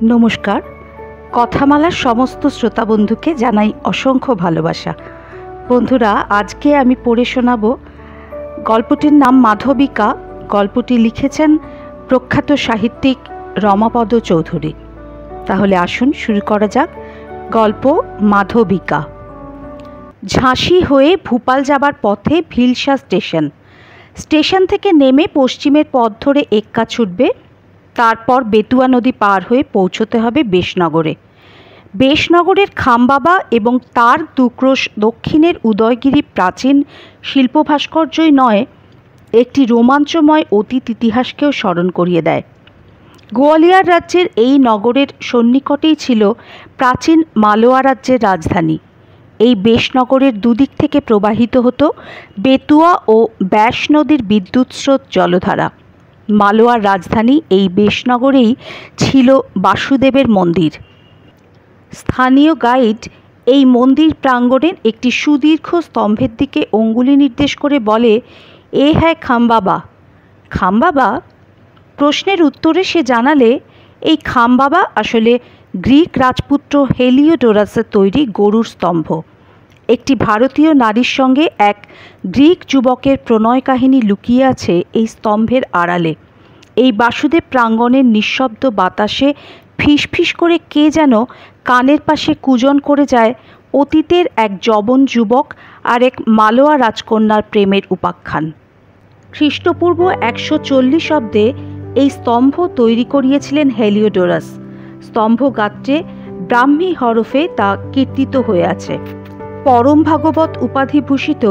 নমস্কার। কথামালার সমস্ত শ্রোতা বন্ধুকে জানাই অসংখ্য ভালোবাসা। বন্ধুরা, আজকে আমি পড়ে শোনাব গল্পটির নাম মাধবিকা। গল্পটি লিখেছেন প্রখ্যাত সাহিত্যিক রমাপদ চৌধুরী। তাহলে আসুন শুরু করা যাক। গল্প মাধবিকা। ঝাঁসি হয়ে ভূপাল যাবার পথে ভিলসা স্টেশন থেকে নেমে পশ্চিমের পথ ধরে এক্কা ছুটবে। তারপর বেতুয়া নদী পার হয়ে পৌঁছতে হবে বেশনগরের খামবাবা এবং তার দুক্রোশ দক্ষিণের উদয়গিরি প্রাচীন শিল্প ভাস্কর্যই নয়, একটি রোমাঞ্চময় অতীত ইতিহাসকেও স্মরণ করিয়ে দেয়। গোয়ালিয়র রাজ্যের এই নগরের সন্নিকটেই ছিল প্রাচীন মালোয়া রাজ্যের রাজধানী। এই বেশনগরের দুদিক থেকে প্রবাহিত হতো বেতুয়া ও ব্যাস নদীর বিদ্যুৎ স্রোত জলধারা। মালোয়ার রাজধানী এই বেশনগরেই ছিল বাসুদেবের মন্দির। স্থানীয় গাইড এই মন্দির প্রাঙ্গণের একটি সুদীর্ঘ স্তম্ভের দিকে অঙ্গুলি নির্দেশ করে বলে, এ হ্যাঁ খামবাবা। খামবাবা? প্রশ্নের উত্তরে সে জানালে, এই খামবাবা আসলে গ্রিক রাজপুত্র হেলিওডোরাসের তৈরি গরুর স্তম্ভ। একটি ভারতীয় নারীর সঙ্গে এক গ্রিক যুবকের প্রণয় কাহিনী লুকিয়ে আছে এই স্তম্ভের আড়ালে। এই বাসুদেব প্রাঙ্গণের নিঃশব্দ বাতাসে ফিসফিস করে কে যেন কানের পাশে কুজন করে যায় অতীতের এক যবন যুবক আর এক মালোয়া রাজকন্যার প্রেমের উপাখ্যান। খ্রিস্টপূর্ব 140 অব্দে এই স্তম্ভ তৈরি করিয়েছিলেন হেলিওডোরাস। স্তম্ভ গাত্রে ব্রাহ্মী হরফে তা কীর্তিত হয়ে আছে। পরম ভাগবত উপাধিভূষিত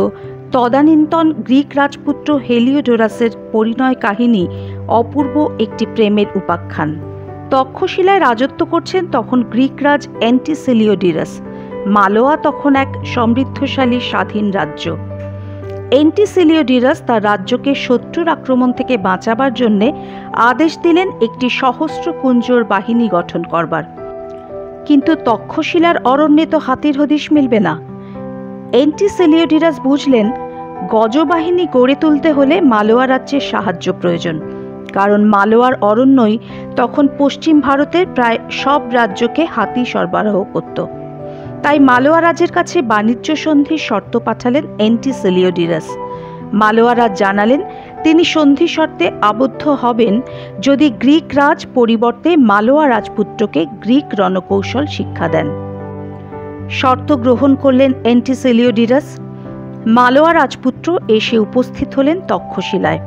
তদানীন্তন গ্রিক রাজপুত্র হেলিওডোরাসের পরিণয় কাহিনী অপূর্ব একটি প্রেমের উপাখ্যান। তক্ষশিলায় রাজত্ব করছেন তখন গ্রিক রাজ অ্যান্টিসিলিওডিরাস। মালোয়া তখন এক সমৃদ্ধশালী স্বাধীন রাজ্য। অ্যান্টিসিলিওডিরাস তার রাজ্যকে শত্রুর আক্রমণ থেকে বাঁচাবার জন্যে আদেশ দিলেন একটি সহস্র কুঞ্জর বাহিনী গঠন করবার। কিন্তু তক্ষশিলার অরণ্যে তো হাতির হদিশ মিলবে না। অ্যান্টিসিলিওডিরাস বুঝলেন, গজবাহিনী গড়ে তুলতে হলে মালোয়া রাজ্যের সাহায্য প্রয়োজন, কারণ মালোয়ার অরণ্যই তখন পশ্চিম ভারতের প্রায় সব রাজ্যকে হাতি সরবরাহ করত। তাই মালোয়া রাজ্যের কাছে বাণিজ্য সন্ধির শর্ত পাঠালেন অ্যান্টিসিলিওডিরাস। মালোয়া রাজ জানালেন তিনি সন্ধি শর্তে আবদ্ধ হবেন যদি গ্রিক রাজ পরিবর্তে মালোয়া রাজপুত্রকে গ্রিক রণকৌশল শিক্ষা দেন। শর্ত গ্রহণ করলেন অ্যান্টিসিলিওডিরাস। মালোয়া রাজপুত্র এসে উপস্থিত হলেন তক্ষশিলায়।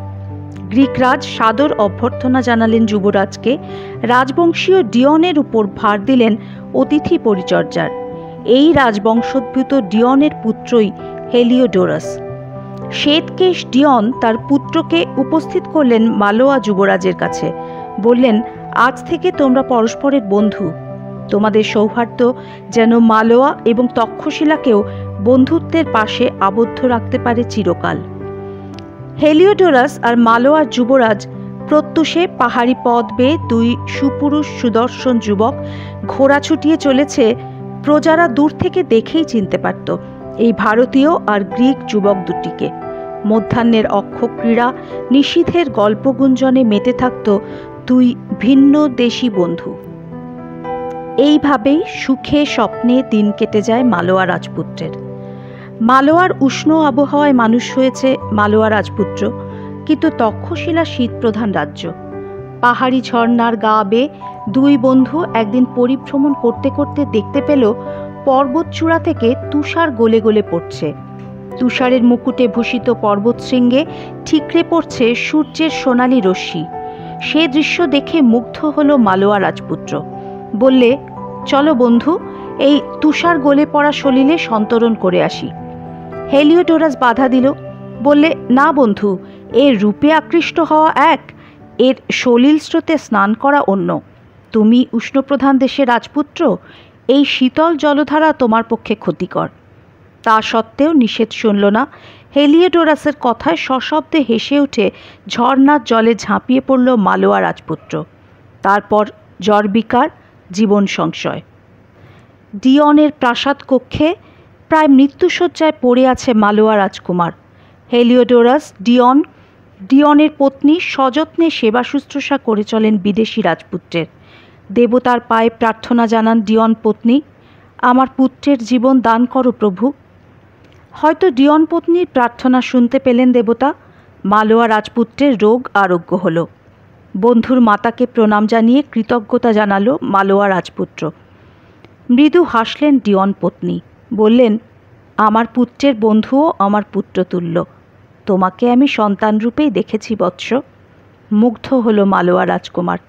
গ্রিক রাজ সাদর অভ্যর্থনা জানালেন যুবরাজকে। রাজবংশীয় ডিয়নের উপর ভার দিলেন অতিথি পরিচর্যার। এই রাজবংশোদ্ভূত ডিয়নের পুত্রই হেলিওডোরাস। শ্বেতকেশ ডিয়ন তার পুত্রকে উপস্থিত করলেন মালোয়া যুবরাজের কাছে। বললেন, আজ থেকে তোমরা পরস্পরের বন্ধু। তোমাদের সৌহার্দ্য যেন মালোয়া এবং তক্ষশিলাকেও বন্ধুত্বের পাশে আবদ্ধ রাখতে পারে চিরকাল। হেলিওডোরাস আর মালোয়ার যুবরাজ প্রত্যুষে পাহাড়ি পথ বেয়ে দুই সুপুরুষ সুদর্শন যুবক ঘোড়া ছুটিয়ে চলেছে। প্রজারা দূর থেকে দেখেই চিনতে পারত এই ভারতীয় আর গ্রিক যুবক দুটিকে। মধ্যাহ্নের অক্ষক্রীড়া নিশীথের গল্পগুঞ্জনে মেতে থাকত দুই ভিন্ন দেশি বন্ধু। এইভাবেই সুখে স্বপ্নে দিন কেটে যায় মালোয়া রাজপুত্রের। মালোয়ার উষ্ণ আবহাওয়ায় মানুষ হয়েছে মালোয়া রাজপুত্র, কিন্তু তক্ষশিলা শীতপ্রধান রাজ্য। পাহাড়ি ঝর্ণার গা বেয়ে দুই বন্ধু একদিন পরিভ্রমণ করতে করতে দেখতে পেল পর্বতচূড়া থেকে তুষার গলে গলে পড়ছে। তুষারের মুকুটে ভূষিত পর্বতশৃঙ্গে ঠিকরে পড়ছে সূর্যের সোনালি রশ্মি। সে দৃশ্য দেখে মুগ্ধ হলো মালোয়া রাজপুত্র। বললে, চলো বন্ধু, এই তুষার গলে পড়া সলিলে সন্তরণ করে আসি। হেলিওডোরাস বাধা দিল। বললে, না বন্ধু, এর রূপে আকৃষ্ট হওয়া এক, এর সলিল স্রোতে স্নান করা অন্য। তুমি উষ্ণপ্রধান দেশের রাজপুত্র, এই শীতল জলধারা তোমার পক্ষে ক্ষতিকর। তা সত্ত্বেও নিষেধ শুনল না। হেলিওডোরাসের কথায় সশব্দে হেসে উঠে ঝর্ণার জলে ঝাঁপিয়ে পড়ল মালোয়া রাজপুত্র। তারপর জ্বর বিকার, জীবন সংশয়। ডিয়নের প্রাসাদ কক্ষে প্রায় মৃত্যুশয্যায় পড়ে আছে মালোয়া রাজকুমার। হেলিওডোরাস ডিয়নের পত্নী সযত্নে সেবা শুশ্রূষা করে চলেন বিদেশি রাজপুত্রের। দেবতার পায়ে প্রার্থনা জানান ডিয়ন পত্নী, আমার পুত্রের জীবন দান করো প্রভু। হয়তো ডিয়ন পত্নীর প্রার্থনা শুনতে পেলেন দেবতা। মালোয়া রাজপুত্রের রোগ আরোগ্য হলো। বন্ধুর মাতাকে প্রণাম জানিয়ে কৃতজ্ঞতা জানালো মালোয়া রাজপুত্র। মৃদু হাসলেন ডিয়ন পত্নী, বললেন, আমার পুত্রের বন্ধুও আমার পুত্রতুল্য। তোমাকে আমি সন্তানরূপেই দেখেছি বৎস। মুগ্ধ হলো মালোয়া রাজকুমার।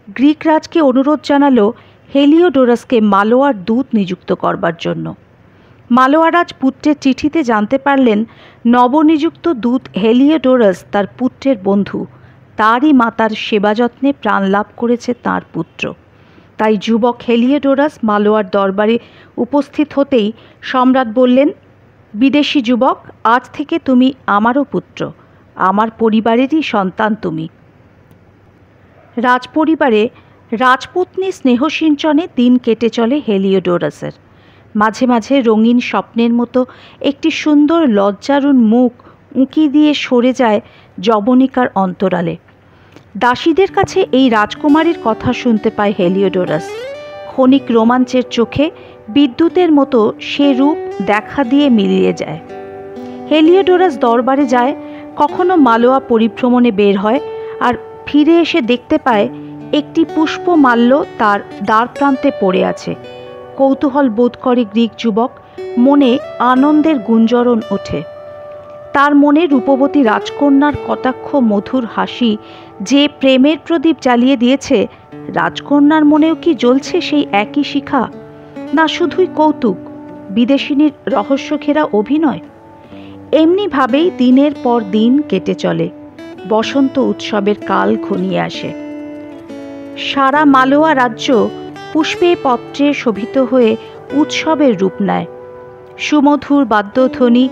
গ্রিক রাজকে অনুরোধ জানালো হেলিওডোরাসকে মালোয়ার দূত নিযুক্ত করবার জন্য। মালোয়া রাজ পুত্রের চিঠিতে জানতে পারলেন নবনিযুক্ত দূত হেলিওডোরাস তার পুত্রের বন্ধু, তারই মাতার সেবা যত্নে প্রাণ লাভ করেছে তাঁর পুত্র। তাই যুবক হেলিওডোরাস মালোয়ার দরবারে উপস্থিত হতেই সম্রাট বললেন, বিদেশি যুবক, আজ থেকে তুমি আমারও পুত্র, আমার পরিবারেরই সন্তান তুমি। রাজপরিবারে রাজপত্নী স্নেহসিঞ্চনে দিন কেটে চলে হেলিওডোরাসের। মাঝে মাঝে রঙিন স্বপ্নের মতো একটি সুন্দর লজ্জারুণ মুখ উঁকি দিয়ে সরে যায় যবনিকার অন্তরালে। দাসীদের কাছে এই রাজকুমারীর কথা শুনতে পায় হেলিওডোরাস। ক্ষণিক রোমাঞ্চের চোখে বিদ্যুতের মতো সে রূপ দেখা দিয়ে মিলিয়ে যায়। হেলিওডোরাস দরবারে যায়, কখনো মালোয়া পরিভ্রমণে বের হয়, আর ফিরে এসে দেখতে পায় একটি পুষ্পমাল্য তার দ্বার প্রান্তে পড়ে আছে। কৌতূহল বোধ করে গ্রিক যুবক, মনে আনন্দের গুঞ্জরণ ওঠে। তার মনে রূপবতী রাজকন্যার কটাক্ষ মধুর হাসি যে প্রেমের প্রদীপ জ্বালিয়ে দিয়েছে, রাজকন্যার মনেও কি জ্বলছে সেই একই শিখা? না শুধুই কৌতুক, বিদেশিনীর রহস্যঘেরা অভিনয়? এমনিভাবেই দিনের পর দিন কেটে চলে। বসন্ত উৎসবের কাল ঘনিয়ে আসে। সারা মালোয়া রাজ্য পুষ্পে পত্রে শোভিত হয়ে উৎসবের রূপ নেয়। সুমধুর বাদ্যধ্বনি,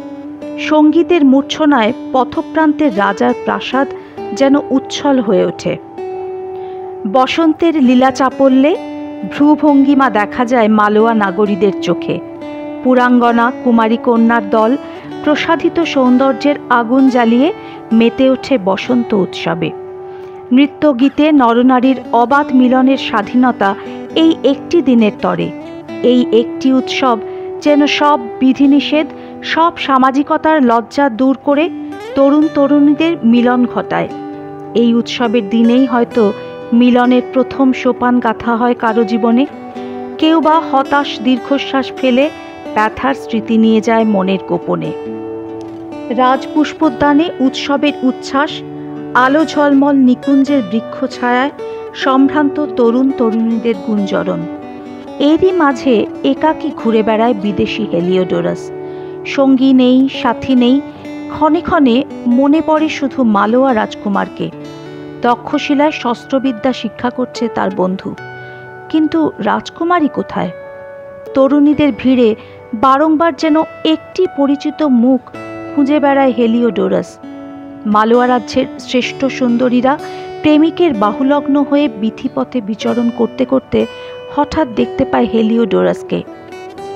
সঙ্গীতের মূর্ছনায় পথপ্রান্তের রাজার প্রাসাদ যেন উচ্ছল হয়ে ওঠে। বসন্তের লীলা চাপল্যে ভ্রুভঙ্গিমা দেখা যায় মালোয়া নাগরীদের চোখে। পুরাঙ্গনা কুমারী কন্যার দল প্রসাধিত সৌন্দর্যের আগুন জ্বালিয়ে মেতে ওঠে বসন্ত উৎসবে। নৃত্য গীতে নরনারীর অবাধ মিলনের স্বাধীনতা এই একটি দিনের তরে। এই একটি উৎসব যেন সব বিধিনিষেধ, সব সামাজিকতার লজ্জা দূর করে তরুণ তরুণীদের মিলন ঘটায়। এই উৎসবের দিনেই হয়তো মিলনের প্রথম সোপান গাঁথা হয় কারো জীবনে। কেউ বা হতাশ দীর্ঘশ্বাস ফেলে ব্যথার স্মৃতি নিয়ে যায় মনের গোপনে। রাজপুষ্পোদ্যানে উৎসবের উচ্ছ্বাস, আলো ঝলমল নিকুঞ্জের বৃক্ষ ছায়ায় সম্ভ্রান্ত তরুণ তরুণীদের গুঞ্জরণ। এরই মাঝে একাকী ঘুরে বেড়ায় বিদেশি হেলিওডোরাস। সঙ্গী নেই, সাথী নেই। ক্ষণে ক্ষণে মনে পড়ে শুধু মালোয়া রাজকুমারকে। তক্ষশিলায় শস্ত্রবিদ্যা শিক্ষা করছে তার বন্ধু, কিন্তু রাজকুমারী কোথায়? তরুণীদের ভিড়ে বারংবার যেন একটি পরিচিত মুখ খুঁজে বেড়ায় হেলিওডোরাস। মালোয়া রাজ্যের শ্রেষ্ঠ সুন্দরীরা প্রেমিকের বাহুলগ্ন হয়ে বিথিপথে বিচরণ করতে করতে হঠাৎ দেখতে পায় হেলিওডোরাসকে।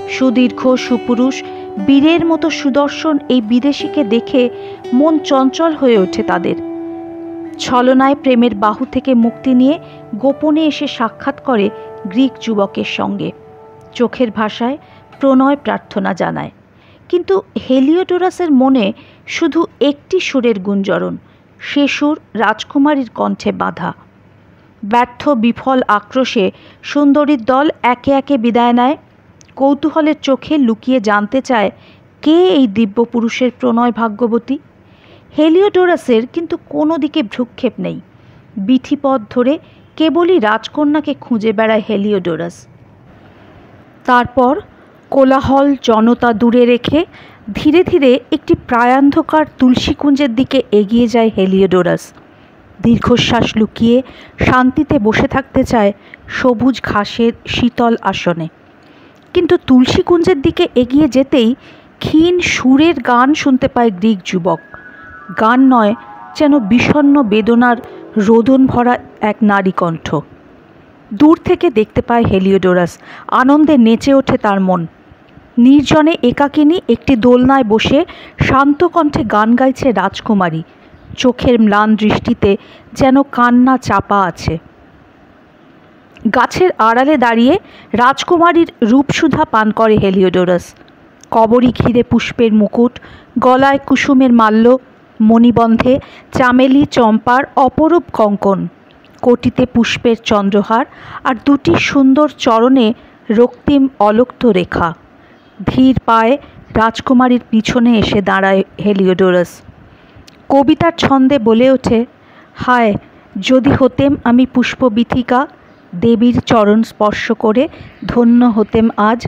সুদীর্ঘ সুপুরুষ বীরের মতো সুদর্শন এই বিদেশিকে দেখে মন চঞ্চল হয়ে ওঠে তাদের। ছলনায় প্রেমের বাহু থেকে মুক্তি নিয়ে গোপনে এসে সাক্ষাৎ করে গ্রিক যুবকের সঙ্গে। চোখের ভাষায় প্রণয় প্রার্থনা জানায়, কিন্তু হেলিওডোরাসের মনে শুধু একটি সুরের গুঞ্জরণ। সে সুর রাজকুমারীর কণ্ঠে বাঁধা। ব্যর্থ বিফল আক্রোশে সুন্দরীর দল একে একে বিদায় নেয়। কৌতূহলের চোখে লুকিয়ে জানতে চায় কে এই দিব্য পুরুষের প্রণয় ভাগ্যবতী। হেলিওডোরাসের কিন্তু কোনো দিকে ভ্রুক্ষেপ নেই। বিথিপথ ধরে কেবলই রাজকন্যাকে খুঁজে বেড়ায় হেলিওডোরাস। তারপর কোলাহল জনতা দূরে রেখে ধীরে ধীরে একটি প্রায়ান্ধকার তুলসীকুঞ্জের দিকে এগিয়ে যায় হেলিওডোরাস। দীর্ঘশ্বাস লুকিয়ে শান্তিতে বসে থাকতে চায় সবুজ ঘাসের শীতল আসনে। কিন্তু তুলসীকুঞ্জের দিকে এগিয়ে যেতেই ক্ষীণ সুরের গান শুনতে পায় গ্রিক যুবক। গান নয়, যেন বিষণ্ণ বেদনার রোদন ভরা এক নারী কণ্ঠ। দূর থেকে দেখতে পায় হেলিওডোরাস। আনন্দে নেচে ওঠে তার মন। নির্জনে একাকিনী একটি দোলনায় বসে শান্ত কণ্ঠে গান গাইছে রাজকুমারী। চোখের ম্লান দৃষ্টিতে যেন কান্না চাপা আছে। গাছের আড়ালে দাঁড়িয়ে রাজকুমারীর রূপসুধা পান করে হেলিওডোরাস। কবরী ঘিরে পুষ্পের মুকুট, গলায় কুসুমের মাল্য, মণিবন্ধে চামেলি চম্পার অপরূপ কঙ্কন, কোটিতে পুষ্পের চন্দ্রহার, আর দুটি সুন্দর চরণে রক্তিম অলক্ত রেখা। ধীর পায়ে রাজকুমারীর পিছনে এসে দাঁড়ায় হেলিওডোরাস। কবিতার ছন্দে বলে ওঠে, হায় যদি হতেম আমি পুষ্পবিথিকা, দেবীর চরণ স্পর্শ করে ধন্য হতেম আজ।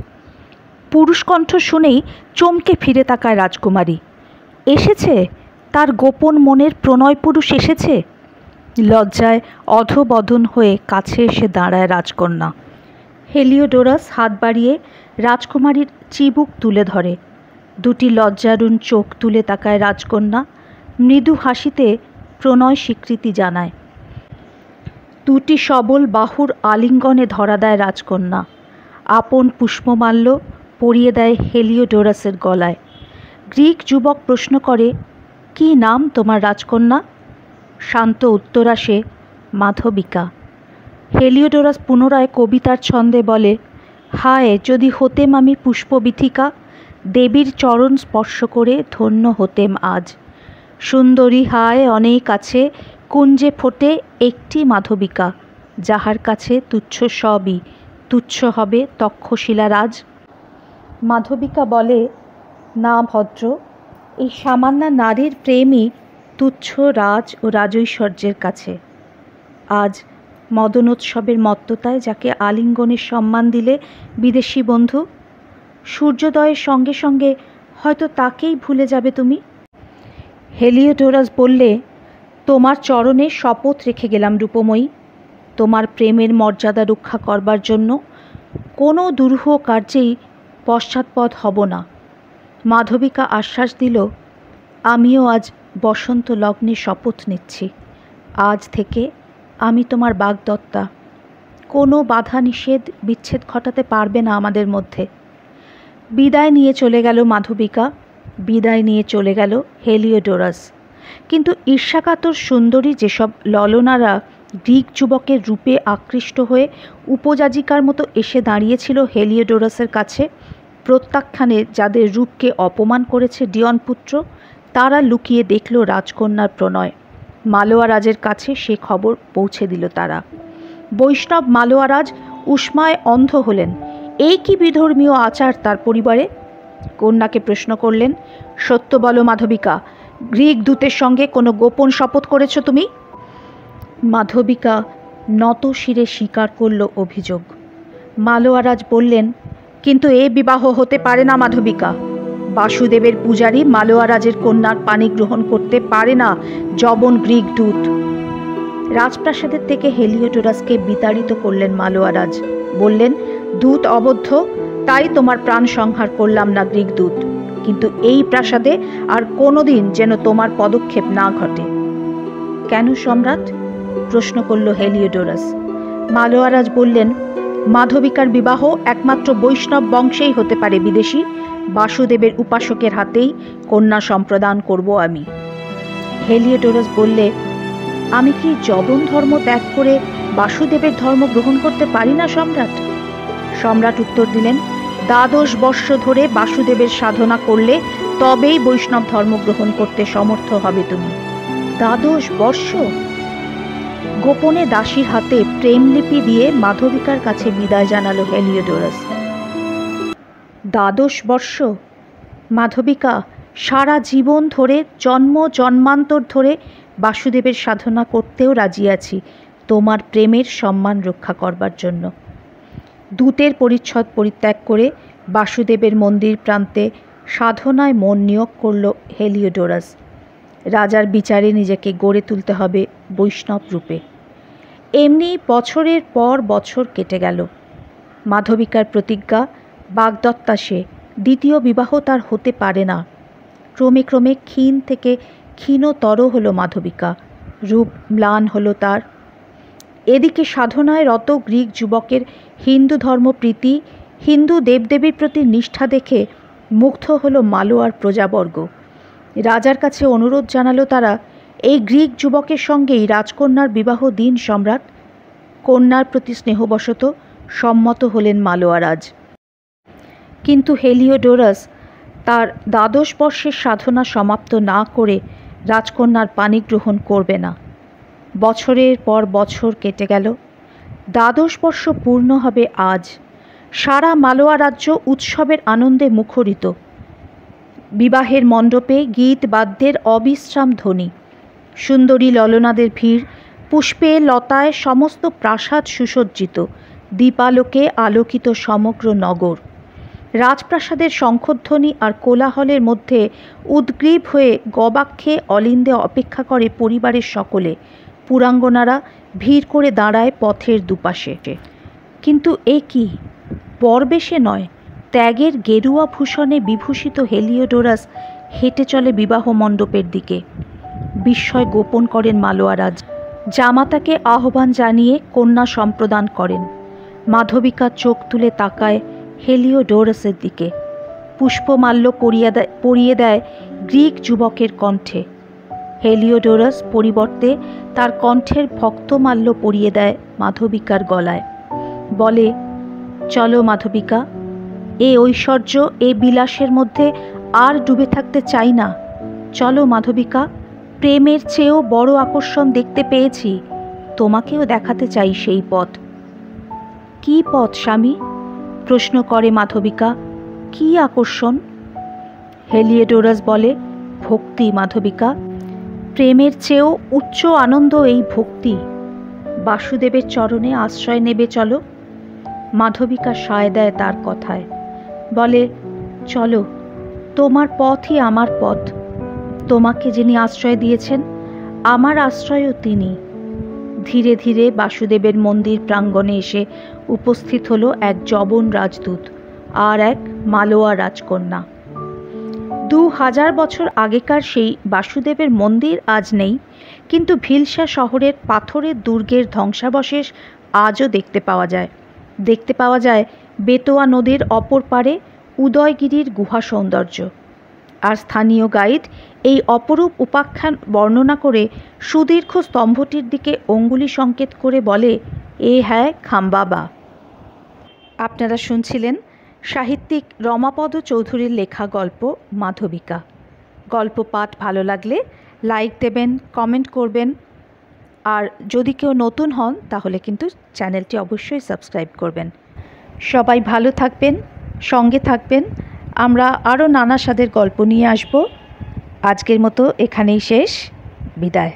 পুরুষকণ্ঠ শুনেই চমকে ফিরে তাকায় রাজকুমারী। এসেছে তার গোপন মনের প্রণয় পুরুষ, এসেছে। লজ্জায় অধবদন হয়ে কাছে এসে দাঁড়ায় রাজকন্যা। হেলিওডোরাস হাত বাড়িয়ে রাজকুমারীর চিবুক তুলে ধরে। দুটি লজ্জারুণ চোখ তুলে তাকায় রাজকন্যা, মৃদু হাসিতে প্রণয় স্বীকৃতি জানায়। দুটি সবল বাহুর আলিঙ্গনে ধরা দেয় রাজকন্যা। আপন পুষ্পমাল্য পরিয়ে দেয় হেলিওডোরাসের গলায়। গ্রিক যুবক প্রশ্ন করে, কি নাম তোমার রাজকন্যা? শান্ত উত্তর আসে, মাধবিকা। হেলিওডোরাস পুনরায় কবিতার ছন্দে বলে, হায় যদি হতেম আমি পুষ্পবিথিকা, দেবীর চরণ স্পর্শ করে ধন্য হতেম আজ। সুন্দরী হায় অনেক আছে, কুঞ্জে ফোটে একটি মাধবিকা, যাহার কাছে তুচ্ছ সবই, তুচ্ছ হবে তক্ষশিলা রাজ। মাধবিকা বলে, না ভদ্র, এই সামান্য নারীর প্রেমই তুচ্ছ রাজ ও রাজৈশ্বর্যের কাছে। আজ মদনোৎসবের মত্ততায় যাকে আলিঙ্গনের সম্মান দিলে বিদেশি বন্ধু, সূর্যোদয়ের সঙ্গে সঙ্গে হয়তো তাকেই ভুলে যাবে তুমি। হেলিওডোরাস বললে, তোমার চরণে শপথ রেখে গেলাম রূপময়ী, তোমার প্রেমের মর্যাদা রক্ষা করবার জন্য কোনো দুরূহ কার্যেই পশ্চাৎপদ হব না। মাধবিকা আশ্বাস দিল, আমিও আজ বসন্ত লগ্নে শপথ নিচ্ছি। আজ থেকে আমি তোমার বাগদত্তা, কোনো বাধা নিষেধ বিচ্ছেদ ঘটাতে পারবে না আমাদের মধ্যে। বিদায় নিয়ে চলে গেল মাধবিকা, বিদায় নিয়ে চলে গেল হেলিওডোরাস। কিন্তু ঈর্ষাকাতর সুন্দরী যেসব ললনারা গ্রিক যুবকের রূপে আকৃষ্ট হয়ে উপযাজিকার মতো এসে দাঁড়িয়েছিল হেলিওডোরাসের কাছে, প্রত্যাখ্যানে যাদের রূপকে অপমান করেছে ডিয়নপুত্র, তারা লুকিয়ে দেখল রাজকন্যার প্রণয়। মালোয়ারাজের কাছে সে খবর পৌঁছে দিল তারা। বৈষ্ণব মালোয়ারাজ উষ্মায় অন্ধ হলেন। এই কি বিধর্মীয় আচার তার পরিবারে? কন্যাকে প্রশ্ন করলেন, সত্য বলো মাধবিকা, গ্রিক দূতের সঙ্গে কোনো গোপন শপথ করেছ তুমি? মাধবিকা নত শিরে স্বীকার করল অভিযোগ। মালোয়ারাজ বললেন, কিন্তু এ বিবাহ হতে পারে না মাধবিকা। বাসুদেবের পূজারী মালোয়ারাজের কন্যার পানি গ্রহণ করতে পারে না জবন গ্রিক দূত। রাজপ্রাসাদের থেকে হেলিওডোরাসকে বিতাড়িত করলেন মালোয়ারাজ। বললেন, দূত অবদ্ধ, তাই তোমার প্রাণ সংহার করলাম না গ্রিক দূত, কিন্তু এই প্রাসাদে আর কোনোদিন যেন তোমার পদক্ষেপ না ঘটে। কেন সম্রাট? প্রশ্ন করল হেলিওডোরাস। মালোয়ারাজ বললেন, মাধবিকার বিবাহ একমাত্র বৈষ্ণব বংশেই হতে পারে বিদেশি। বাসুদেবের উপাসকের হাতেই কন্যা সম্প্রদান করব আমি। হেলিওডোরাস বললে, আমি কি যবন ধর্ম ত্যাগ করে বাসুদেবের ধর্ম গ্রহণ করতে পারি না সম্রাট? সম্রাট উত্তর দিলেন, 12 বর্ষ ধরে বাসুদেবের সাধনা করলে তবেই বৈষ্ণব ধর্ম গ্রহণ করতে সমর্থ হবে তুমি। 12 বর্ষ? গোপনে দাসীর হাতে প্রেমলিপি দিয়ে মাধবিকার কাছে বিদায় জানালো হেলিওডোরাস। 12 বর্ষ? মাধবিকা সারা জীবন ধরে, জন্ম জন্মান্তর ধরে বাসুদেবের সাধনা করতেও রাজি আছি তোমার প্রেমের সম্মান রক্ষা করবার জন্য। দূতের পরিচ্ছদ পরিত্যাগ করে বাসুদেবের মন্দির প্রান্তে সাধনায় মন নিয়োগ করল হেলিওডোরাস। রাজার বিচারে নিজেকে গড়ে তুলতে হবে বৈষ্ণব রূপে। এমনি বছরের পর বছর কেটে গেল। মাধবিকার প্রতিজ্ঞা, বাগদত্তা সে, দ্বিতীয় বিবাহ তার হতে পারে না। ক্রমে ক্রমে ক্ষীণ থেকে ক্ষীণতর হলো মাধবিকা, রূপ ম্লান হলো তার। এদিকে সাধনায় রত গ্রিক যুবকের হিন্দু ধর্মপ্রীতি, হিন্দু দেবদেবীর প্রতি নিষ্ঠা দেখে মুগ্ধ হলো মালোয়ার প্রজাবর্গ। রাজার কাছে অনুরোধ জানালো তারা, এই গ্রিক যুবকের সঙ্গেই রাজকন্যার বিবাহ দিন সম্রাট। কন্যার প্রতি স্নেহবশত সম্মত হলেন মালোয়ারাজ। কিন্তু হেলিওডোরাস তার 12 বর্ষের সাধনা সমাপ্ত না করে রাজকন্যার পানি গ্রহণ করবে না। বছরের পর বছর কেটে গেল। 12 বর্ষ পূর্ণ হবে আজ। সারা মালোয়া রাজ্য উৎসবের আনন্দে মুখরিত। বিবাহের মণ্ডপে গীত বাদ্যের অবিশ্রাম ধ্বনি, সুন্দরী ললনাদের ভিড়, পুষ্পে লতায় সমস্ত প্রাসাদ সুসজ্জিত, দীপালোকে আলোকিত সমগ্র নগর। রাজপ্রাসাদের শঙ্খধ্বনি আর কোলাহলের মধ্যে উদ্গ্রীব হয়ে গবাক্ষে অলিন্দে অপেক্ষা করে পরিবারের সকলে। পুরাঙ্গনারা ভিড় করে দাঁড়ায় পথের দুপাশে। কিন্তু এ কি, পরবেশে নয়, ত্যাগের গেরুয়া ভূষণে বিভূষিত হেলিওডোরাস হেঁটে চলে বিবাহ মণ্ডপের দিকে। বিস্ময় গোপন করেন মালোয়ারাজ। জামাতাকে আহ্বান জানিয়ে কন্যা সম্প্রদান করেন। মাধবিকা চোখ তুলে তাকায় হেলিওডোরাসের দিকে। পুষ্পমাল্য পরিয়ে দেয় গ্রিক যুবকের কণ্ঠে। হেলিওডোরাস পরিবর্তে তার কণ্ঠের ভক্তমাল্য পরিয়ে দেয় মাধবিকার গলায়। বলে, চলো মাধবিকা, এ ঐশ্বর্য, এ বিলাসের মধ্যে আর ডুবে থাকতে চাই না। চলো মাধবিকা, প্রেমের চেয়েও বড় আকর্ষণ দেখতে পেয়েছি, তোমাকেও দেখাতে চাই সেই পথ। কী পথ স্বামী? প্রশ্ন করে মাধবিকা। কী আকর্ষণ? হেলিওডোরাস বলে, ভক্তি মাধবিকা, প্রেমের চেয়েও উচ্চ আনন্দ এই ভক্তি। বাসুদেবের চরণে আশ্রয় নেবে চলো। মাধবিকা সায় দেয় তার কথায়। বলে, চলো, তোমার পথই আমার পথ। তোমাকে যিনি আশ্রয় দিয়েছেন, আমার আশ্রয়ও তিনি। ধীরে ধীরে বাসুদেবের মন্দির প্রাঙ্গণে এসে উপস্থিত হলো এক যবন রাজদূত আর এক মালোয়া রাজকন্যা। 2000 বছর আগেকার সেই বাসুদেবের মন্দির আজ নেই, কিন্তু ভিলসা শহরের পাথরের দুর্গের ধ্বংসাবশেষ আজও দেখতে পাওয়া যায় বেতোয়া নদীর অপর পারে উদয়গিরির গুহা সৌন্দর্য। আর স্থানীয় গাইড এই অপরূপ উপাখ্যান বর্ণনা করে সুদীর্ঘ স্তম্ভটির দিকে অঙ্গুলি সংকেত করে বলে, এ হ্যায় খাম্বাবা। আপনারা শুনছিলেন সাহিত্যিক রমাপদ চৌধুরীর লেখা গল্প মাধবিকা। গল্প পাঠ ভালো লাগলে লাইক দেবেন, কমেন্ট করবেন, আর যদি কেউ নতুন হন তাহলে কিন্তু চ্যানেলটি অবশ্যই সাবস্ক্রাইব করবেন। সবাই ভালো থাকবেন, সঙ্গে থাকবেন। আমরা আরও নানা স্বাদের গল্প নিয়ে আসব। আজকের মতো এখানেই শেষ। বিদায়।